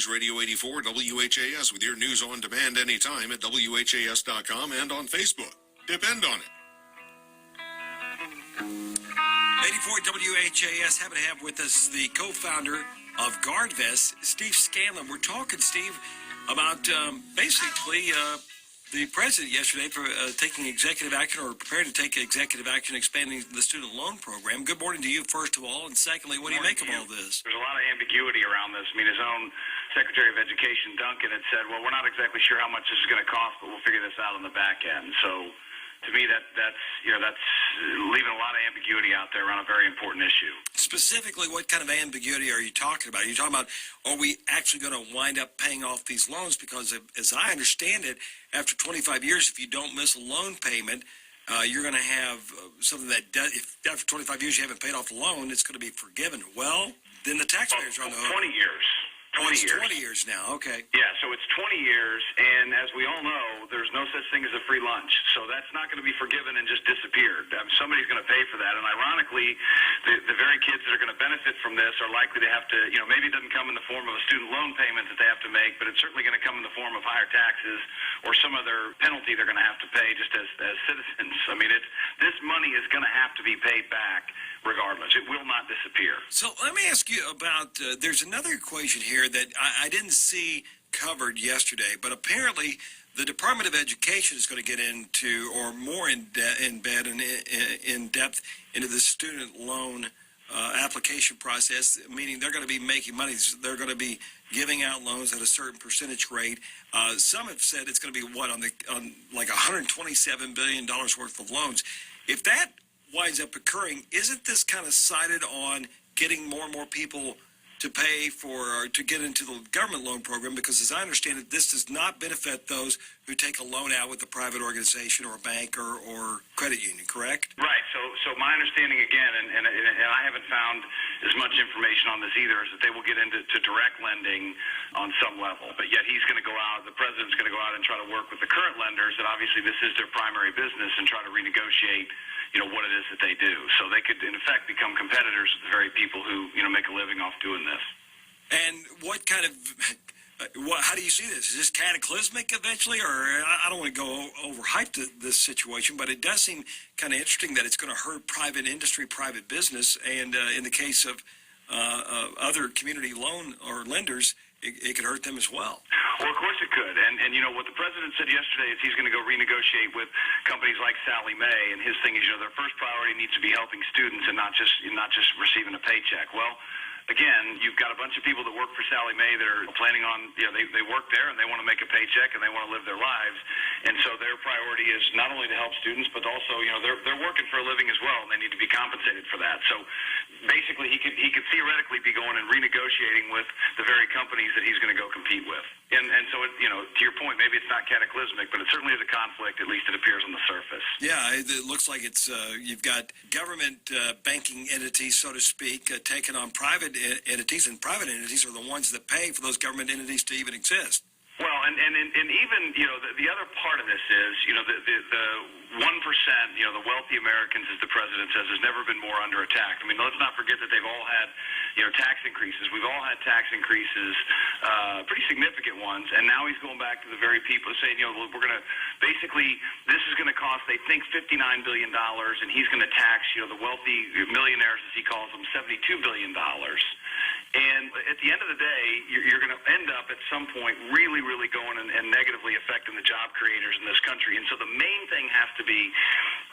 News Radio 84 WHAS with your news on demand anytime at WHAS.com and on Facebook. Depend on it. 84 WHAS, happy to have with us the co-founder of GuardVest, Steve Scanlon. We're talking, Steve, about basically the president yesterday for taking executive action or preparing to take executive action expanding the student loan program. Good morning to you, first of all, and secondly, what do you make of all this? There's a lot of ambiguity around this. I mean, his own Secretary of Education, Duncan, had said, well, we're not exactly sure how much this is going to cost, but we'll figure this out on the back end. So to me, that's leaving a lot of ambiguity out there around a very important issue. Specifically, what kind of ambiguity are you talking about? Are you talking about, are we actually going to wind up paying off these loans? Because as I understand it, after 25 years, if you don't miss a loan payment, you're going to have something that if after 25 years you haven't paid off the loan, it's going to be forgiven. Well, then the taxpayers are on the hook. 20 years. 20 years. 20 years now, okay. Yeah, so it's 20 years, and as we all know, there's no such thing as a free lunch. So that's not going to be forgiven and just disappeared. Somebody's going to pay for that, and ironically, the very kids that are going to benefit from this are likely to have to, maybe it doesn't come in the form of a student loan payment that they have to make, but it's certainly going to come in the form of higher taxes or some other penalty they're going to have to pay just as citizens. I mean, this money is going to have to be paid back regardless. It will not disappear. So let me ask you about, there's another equation here that I didn't see covered yesterday, but apparently the Department of Education is going to get into, or more in depth into the student loan application process, meaning they're going to be making money. They're going to be giving out loans at a certain percentage rate. Some have said it's going to be on like $127 billion worth of loans. If that winds up occurring, isn't this kind of cited on getting more and more people to pay for or to get into the government loan program? Because as I understand it, this does not benefit those who take a loan out with a private organization or a bank or credit union, correct? Right. So my understanding again, and I haven't found as much information on this either, is that they will get into direct lending on some level. But yet he's going to go out, the president's going to go out and try to work with the current lenders that obviously this is their primary business and try to renegotiate what it is that they do. So they could, in effect, become competitors with the very people who, make a living off doing this. And what kind of, how do you see this? Is this cataclysmic eventually? Or I don't want to go overhype this situation, but it does seem kind of interesting that it's going to hurt private industry, private business. And in the case of other community loan or lenders, it could hurt them as well. Well, of course it could. And what the president said yesterday is he's going to go renegotiate with companies like Sallie Mae, and his thing is, their first priority needs to be helping students and not just receiving a paycheck. Well, again, you've got a bunch of people that work for Sallie Mae that are planning on, they work there and they want to make a paycheck and they want to live their lives. And so their priority is not only to help students, but also, they're working for a living as well, and they need to be compensated for that. So basically, he could theoretically be going and renegotiating with the very companies that he's going to go compete with. And so, to your point, maybe it's not cataclysmic, but it certainly is a conflict, at least it appears on the surface. Yeah, it looks like it's, you've got government banking entities, so to speak, taking on private entities, and private entities are the ones that pay for those government entities to even exist. Well, and even, the other part of this is, the 1%, the wealthy Americans, as the president says, has never been more under attack. I mean, let's not forget that they've all had, tax increases. We've all had tax increases, pretty significant ones, and now he's going back to the very people saying, we're going to, basically, this is going to cost, they think, $59 billion, and he's going to tax, the wealthy millionaires, as he calls them, $72 billion. And at the end of the day, you're going to end up at some point really, really going and negatively affecting the job creators in this country. And so the main thing has to be,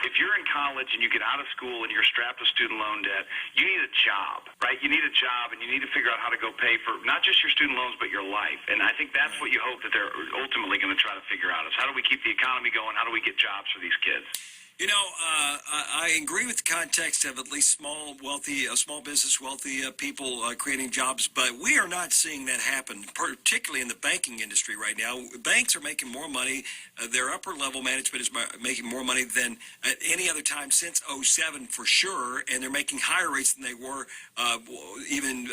if you're in college and you get out of school and you're strapped with student loan debt, you need a job, right? You need a job, and you need to figure out how to go pay for not just your student loans, but your life. And I think that's what you hope that they're ultimately going to try to figure out, is how do we keep the economy going? How do we get jobs for these kids? I agree with the context of at least small business, wealthy people creating jobs, but we are not seeing that happen, particularly in the banking industry right now. Banks are making more money. Their upper level management is making more money than at any other time since '07 for sure, and they're making higher rates than they were even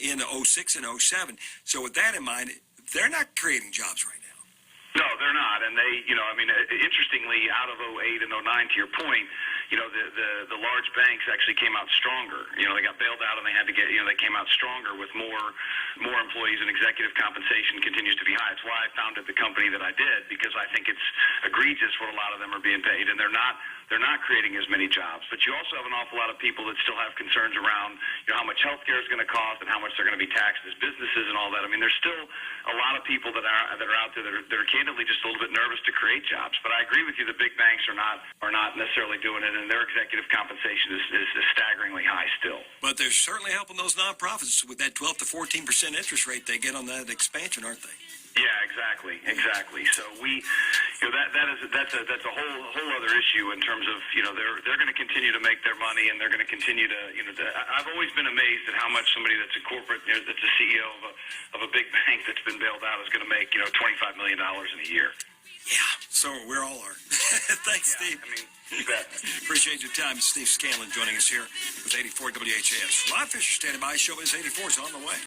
in '06 and '07. So with that in mind, they're not creating jobs right now. No, they're not. And they, interestingly, out of '08 and '09, to your point, the large banks actually came out stronger. They got bailed out and they had to they came out stronger with more employees, and executive compensation continues to be high. It's why I founded the company that I did, because I think it's egregious what a lot of them are being paid, and they're not creating as many jobs. But you also have an awful lot of people that still have concerns around how much health care is going to cost and how much they're going to be taxed as businesses and all that. I mean, there's still a lot of people that are out there that are candidly just a little bit nervous to create jobs. But I agree with you, the big banks are not necessarily doing it, and their executive compensation is staggeringly high still. But they're certainly helping those nonprofits with that 12 to 14% interest rate they get on that expansion, aren't they? Yeah, exactly. So that's a whole other issue in terms of they're going to continue to make their money, and they're going to continue to I've always been amazed at how much somebody that's a corporate that's a CEO of a big bank that's been bailed out is going to make $25 million in a year. Yeah, so we all are. Thanks, Steve. I mean, you bet. Appreciate your time. Steve Scanlon joining us here with 84 WHAS. Rod Fisher standing by. Show is 84 is on the way.